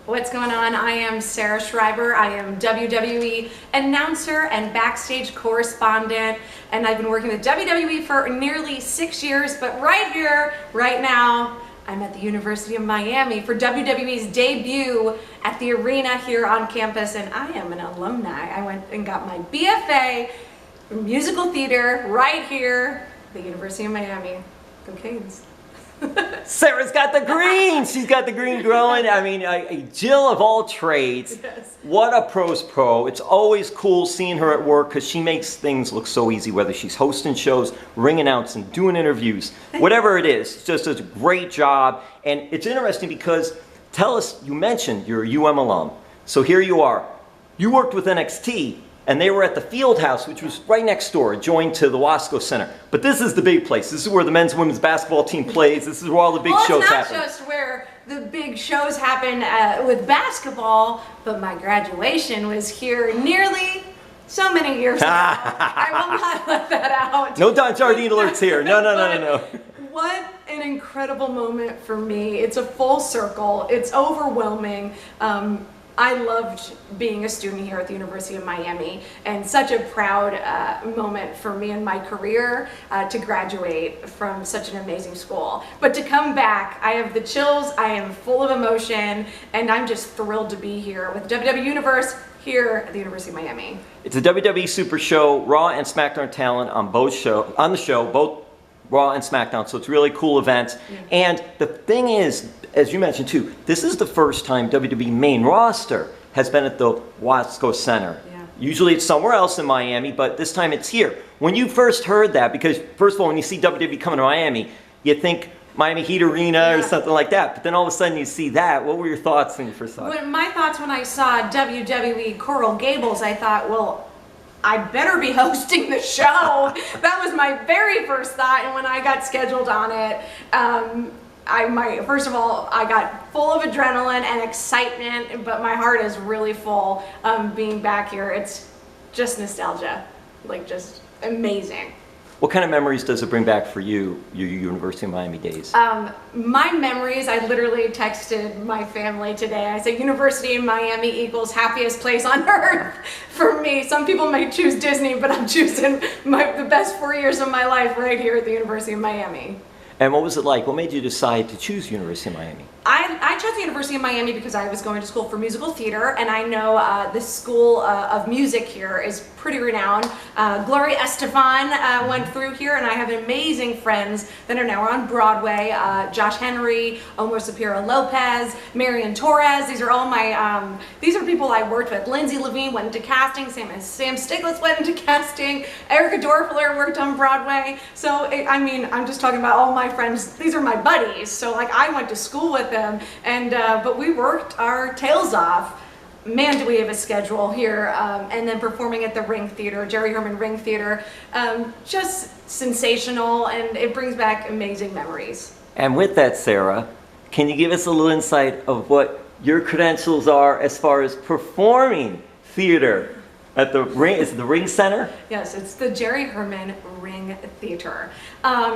What's going on? I am Sarah Schreiber. I am WWE announcer and backstage correspondent, and I've been working with WWE for nearly 6 years, but right here, right now, I'm at the University of Miami for WWE's debut at the arena here on campus, and I am an alumni. I went and got my BFA in musical theater right here at the University of Miami. Go Canes. Sarah's got the green. She's got the green growing. I mean, a Jill of all trades. Yes. What a pro's pro. It's always cool seeing her at work because she makes things look so easy, whether she's hosting shows, ring announcing, doing interviews, whatever it is. She just does a great job. And it's interesting because, tell us, you mentioned you're a UM alum. So here you are. You worked with NXT. And they were at the Field House, which was right next door, adjoined to the Watsco Center. But this is the big place. This is where the men's and women's basketball team plays. This is where all the big shows happen. It's not just where the big shows happen with basketball, but my graduation was here nearly so many years ago. I will not let that out. No Don Jardine alerts here. No. What an incredible moment for me. It's a full circle. It's overwhelming. I loved being a student here at the University of Miami, and such a proud moment for me in my career to graduate from such an amazing school. But to come back, I have the chills, I am full of emotion, and I'm just thrilled to be here with WWE Universe here at the University of Miami. It's a WWE SuperShow, Raw and SmackDown talent on both both Raw and SmackDown, so it's a really cool event. Yeah. And the thing is, as you mentioned too, this is the first time WWE main roster has been at the Watsco Center. Yeah. Usually it's somewhere else in Miami, but this time it's here. When you first heard that, because first of all, when you see WWE coming to Miami, you think Miami Heat Arena or something like that, but then all of a sudden you see that. What were your thoughts when you first saw it? My thoughts when I saw WWE Coral Gables, I thought, well, I better be hosting the show. That was my very first thought, and when I got scheduled on it, first of all, I got full of adrenaline and excitement, but my heart is really full being back here. It's just nostalgia, like just amazing. What kind of memories does it bring back for you, your University of Miami days? My memories, I literally texted my family today. I said, University of Miami equals happiest place on earth for me. Some people might choose Disney, but I'm choosing the best 4 years of my life right here at the University of Miami. And what was it like? What made you decide to choose University of Miami? I chose the University of Miami because I was going to school for musical theater, and I know the School of Music here is pretty renowned. Gloria Estefan went through here, and I have amazing friends that are now on Broadway. Josh Henry, Omar Sapiro Lopez, Marian Torres. These are all my, these are people I worked with. Lindsay Levine went into casting, Sam Stiglitz went into casting, Erica Dorfler worked on Broadway. So, I mean, I'm just talking about all my friends. These are my buddies. So, like, I went to school with them. And but we worked our tails off. Man, do we have a schedule here, and then performing at the Ring Theater, Jerry Herman Ring Theater, just sensational, and it brings back amazing memories. And with that, Sarah, can you give us a little insight of what your credentials are as far as performing theater at the Ring? Is it the Ring Center? Yes, it's the Jerry Herman Ring Theater.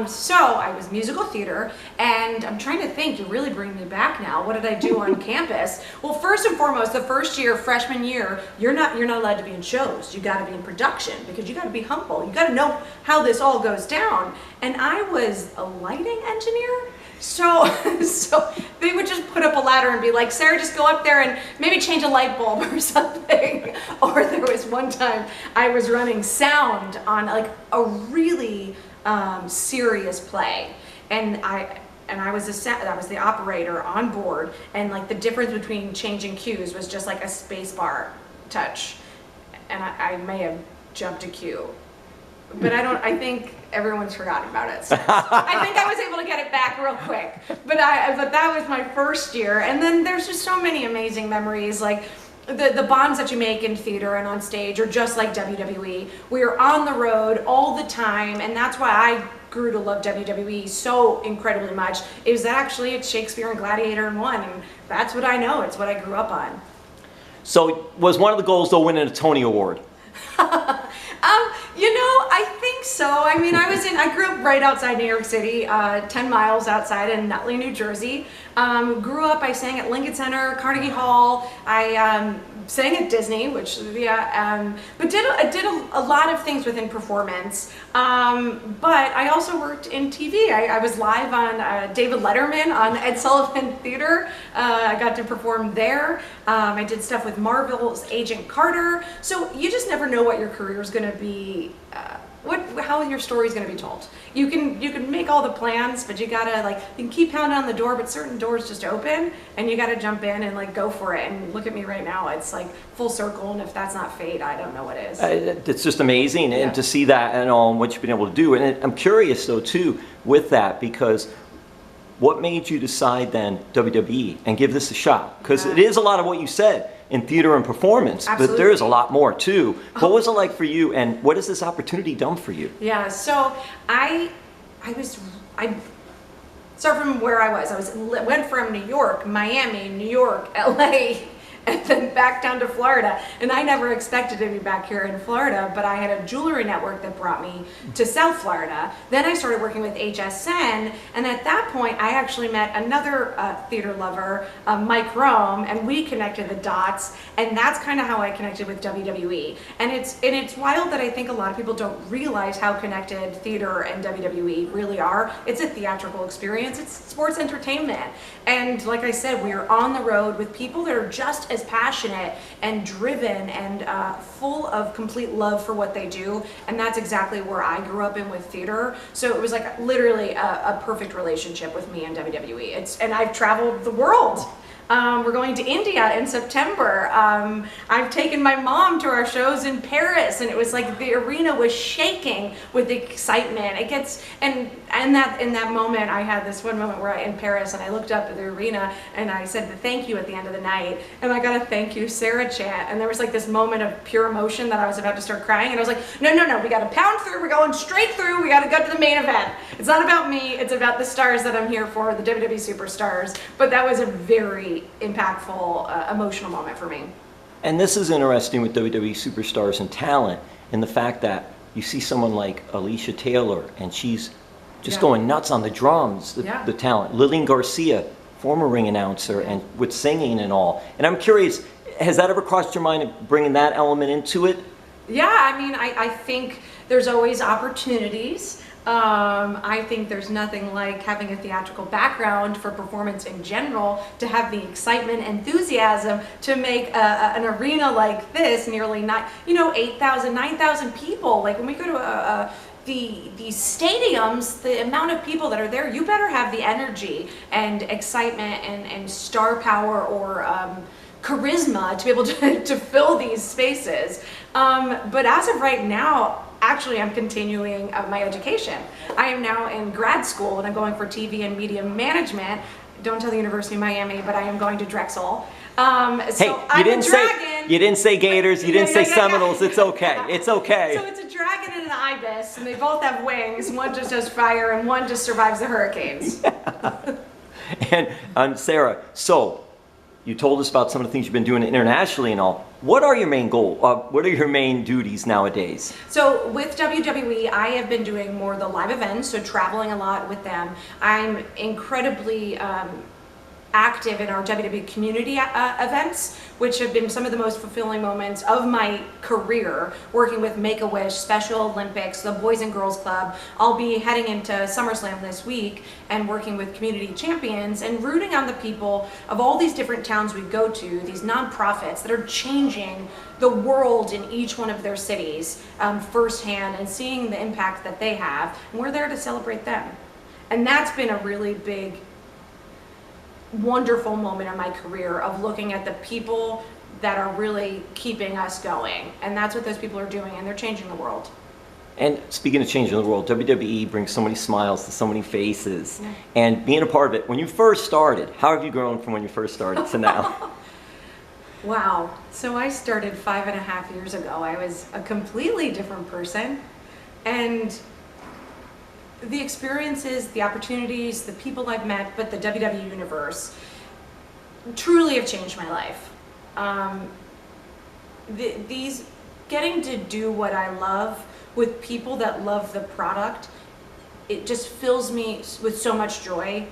So I was musical theater, and I'm trying to think. You're really bringing me back now. What did I do on campus? Well, first and foremost, the first year, freshman year, you're not allowed to be in shows. You got to be in production because you got to be humble. You got to know how this all goes down. And I was a lighting engineer. So they would just put up a ladder and be like, Sarah, just go up there and maybe change a light bulb or something. Or there was one time I was running sound on like a really serious play, and I was the operator on board, and like the difference between changing cues was just like a space bar touch, and I may have jumped a cue. But I think everyone's forgotten about it. So I think I was able to get it back real quick. But that was my first year. And then there's just so many amazing memories. Like the bonds that you make in theater and on stage are just like WWE. We are on the road all the time. And that's why I grew to love WWE so incredibly much. Is that actually it's Shakespeare and Gladiator in one. And that's what I know. It's what I grew up on. So was one of the goals, though, winning a Tony Award? You know, I think so. I mean, I grew up right outside New York City, 10 miles outside in Nutley, New Jersey. Grew up, I sang at Lincoln Center, Carnegie Hall. I sang at Disney, which, but I did a lot of things within performance. But I also worked in TV. I was live on David Letterman on Ed Sullivan Theater. I got to perform there. I did stuff with Marvel's Agent Carter. So you just never know what your career is going to be, how your story is going to be told. You can make all the plans, but you gotta you can keep pounding on the door, but certain doors just open, and you gotta jump in and go for it. And look at me right now; it's full circle. And if that's not fate, I don't know what is. It's just amazing, Yeah. and to see that and all, and what you've been able to do. And I'm curious though too with that, because what made you decide then WWE and give this a shot? Because it is a lot of what you said in theater and performance, Absolutely. but there is a lot more too. What was it like for you, and what has this opportunity done for you? Yeah, so I start from where I went from New York, Miami, New York, LA, and then back down to Florida. And I never expected to be back here in Florida, but I had a jewelry network that brought me to South Florida. Then I started working with HSN, and at that point I actually met another theater lover, Mike Rome, and we connected the dots, and that's kind of how I connected with WWE. And it's wild that I think a lot of people don't realize how connected theater and WWE really are. It's a theatrical experience, it's sports entertainment. And like I said, we are on the road with people that are just as passionate and driven and full of complete love for what they do. And that's exactly where I grew up in with theater. So it was literally a perfect relationship with me and WWE. And I've traveled the world. We're going to India in September. I've taken my mom to our shows in Paris, and it was the arena was shaking with excitement. It gets, and in that moment, I had this one moment where in Paris, and I looked up at the arena and I said the thank you at the end of the night, and I got a thank you Sarah chant, and there was this moment of pure emotion that I was about to start crying, and I was like, no, we got to pound through. We're going straight through. We got to go to the main event. It's not about me. It's about the stars that I'm here for, the WWE superstars. But that was a very impactful, emotional moment for me. And this is interesting with WWE superstars and talent, in the fact that you see someone like Alicia Taylor, and she's just going nuts on the drums, the talent. Lillian Garcia, former ring announcer, and with singing and all. And I'm curious, has that ever crossed your mind of bringing that element into it? Yeah, I mean, I think there's always opportunities. I think there's nothing like having a theatrical background for performance in general, to have the excitement, enthusiasm to make an arena like this, nearly 8,000, 9,000 people. When we go to these stadiums, the amount of people that are there, you better have the energy and excitement and star power or charisma to be able to fill these spaces. But as of right now, actually, I'm continuing my education. I am now in grad school, and I'm going for TV and media management. Don't tell the University of Miami, but I am going to Drexel. You didn't say Gators, you didn't say Seminoles. It's okay. It's okay. So it's a dragon and an ibis, and they both have wings. One just does fire, and one just survives the hurricanes. And Sarah, so you told us about some of the things you've been doing internationally and all. What are your main goals? What are your main duties nowadays? So with WWE, I have been doing more of the live events, so traveling a lot with them. I'm incredibly active in our WWE community events, which have been some of the most fulfilling moments of my career, working with Make-A-Wish, Special Olympics, the Boys and Girls Club. I'll be heading into SummerSlam this week and working with community champions and rooting on the people of all these different towns we go to, these nonprofits that are changing the world in each one of their cities firsthand, and seeing the impact that they have. And we're there to celebrate them. And that's been a really big, wonderful moment in my career, of looking at the people that are really keeping us going. And that's what those people are doing, and they're changing the world. And speaking of changing the world, WWE brings so many smiles to so many faces. And being a part of it, when you first started, how have you grown from when you first started to now? Wow. So I started 5.5 years ago. I was a completely different person. And the experiences, the opportunities, the people I've met, but the WWE universe truly have changed my life. These getting to do what I love with people that love the product, it just fills me with so much joy.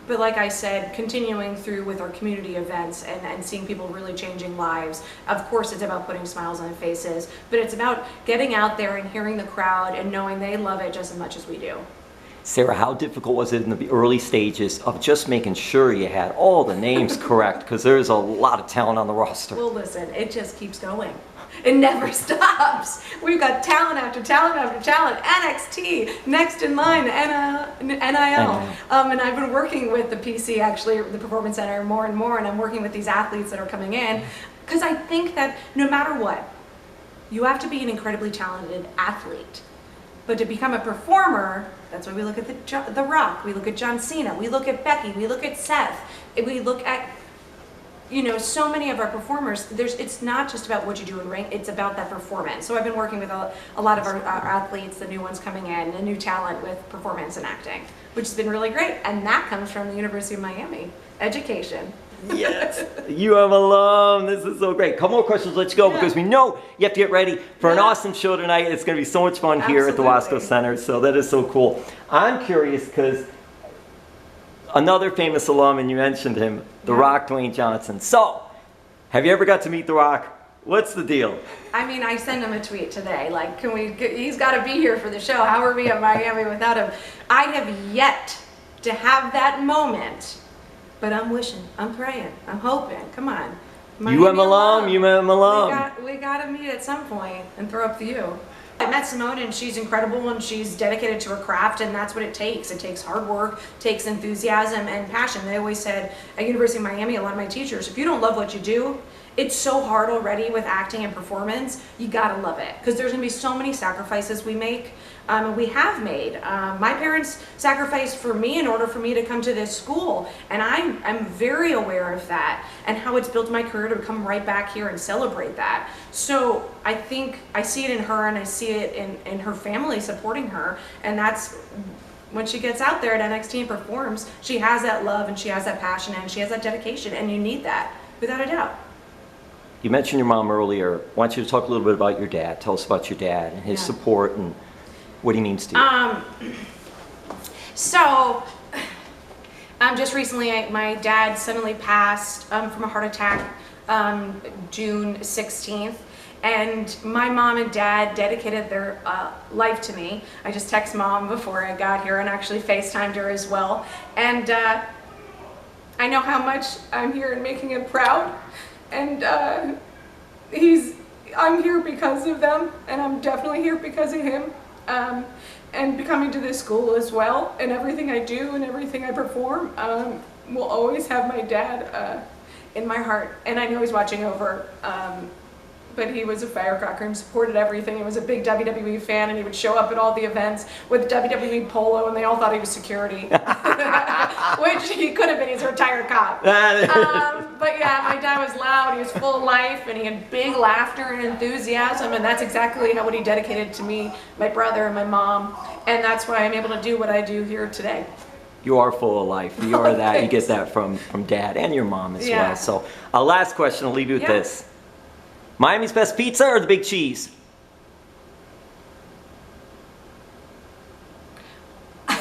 But like I said, continuing through with our community events and seeing people really changing lives. Of course, it's about putting smiles on faces, but it's about getting out there and hearing the crowd and knowing they love it just as much as we do. Sarah, how difficult was it in the early stages of just making sure you had all the names correct? Because there's a lot of talent on the roster. Well, listen, it just keeps going. It never stops. We've got talent after talent after talent. NXT, next in line, NIL. And I've been working with the PC, actually, the Performance Center, more and more, and I'm working with these athletes that are coming in. Because I think that no matter what, you have to be an incredibly talented athlete. But to become a performer, that's why we look at The Rock, we look at John Cena, we look at Becky, we look at Seth, we look at, you know, so many of our performers. It's not just about what you do in ring, it's about that performance. So I've been working with a lot of our athletes, the new ones coming in, the new talent with performance and acting, which has been really great. And that comes from the University of Miami, education. Yes, alum. This is so great. Couple more questions, let's go, because we know you have to get ready for an awesome show tonight. It's going to be so much fun here at the Watsco Center, so that is so cool. I'm curious because another famous alum, and you mentioned him, The Rock, Dwayne Johnson. So, have you ever got to meet The Rock? What's the deal? I mean, I sent him a tweet today, like, he's got to be here for the show. How are we at Miami without him? I have yet to have that moment. But I'm wishing, I'm praying, I'm hoping. Come on. UM alum. We got to meet at some point and throw up the U. I met Simone and she's incredible and she's dedicated to her craft, and that's what it takes. It takes hard work, takes enthusiasm and passion. They always said at University of Miami, a lot of my teachers, if you don't love what you do, it's so hard already with acting and performance, you gotta love it. Because there's gonna be so many sacrifices we make, and we have made. My parents sacrificed for me in order for me to come to this school, and I'm very aware of that and how it's built my career to come right back here and celebrate that. So I think I see it in her, and I see it in her family supporting her, and that's when she gets out there at NXT and performs, she has that love and she has that passion and she has that dedication, and you need that, without a doubt. You mentioned your mom earlier. I want you to talk a little bit about your dad. Tell us about your dad and his support and what he means to you. Just recently, my dad suddenly passed from a heart attack June 16th. And my mom and dad dedicated their life to me. I just texted mom before I got here and actually FaceTimed her as well. And I know how much I'm here and making him proud. And I'm here because of them, and I'm definitely here because of him. And coming to this school as well, and everything I do and everything I perform will always have my dad in my heart. And I know he's watching over, but he was a firecracker and supported everything. He was a big WWE fan, and he would show up at all the events with WWE polo, and they all thought he was security, which he could have been. He's a retired cop. But yeah, my dad was loud, he was full of life, and he had big laughter and enthusiasm, and that's exactly what he dedicated to me, my brother, and my mom, and that's why I'm able to do what I do here today. You are full of life. You are that. You get that from dad and your mom as well. So, last question, I'll leave you with this. Miami's best pizza or the Big Cheese? I'm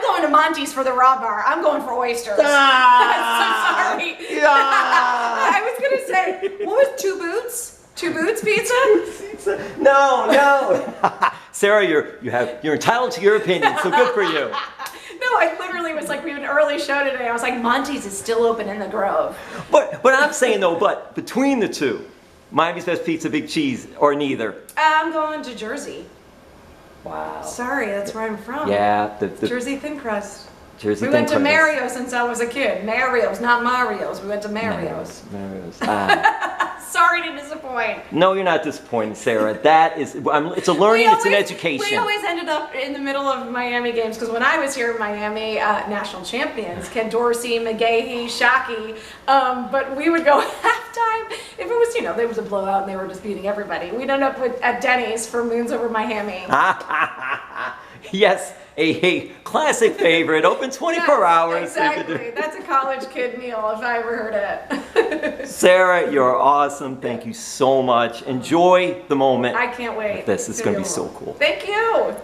going to Monty's for the raw bar. I'm going for oysters. I'm so sorry. I was going to say, what was Two Boots? Two Boots pizza? No. Sarah, you're entitled to your opinion, so good for you. No, I literally was like, we have an early show today. I was like, Monty's is still open in the Grove. But I'm saying though, but between the two, Miami's best pizza, Big Cheese, or neither? I'm going to Jersey. Wow. Sorry, that's where I'm from. Yeah. The Jersey thin crust. Jersey we thin went to crust. Mario's since I was a kid. Mario's, not Mario's. We went to Mario's. Mario's. Sorry to disappoint. No, you're not disappointed, Sarah. That is, it's a learning, it's an education. We always ended up in the middle of Miami games, because when I was here in Miami, national champions, Ken Dorsey, McGahee, Shockey, but we would go halftime. If it was, there was a blowout and they were just beating everybody, we'd end up at Denny's for Moons Over Miami. Yes, a classic favorite, open 24 hours. Exactly. That's a college kid meal if I ever heard it. Sarah, you're awesome. Thank you so much. Enjoy the moment. I can't wait. This is going to be so cool. Thank you.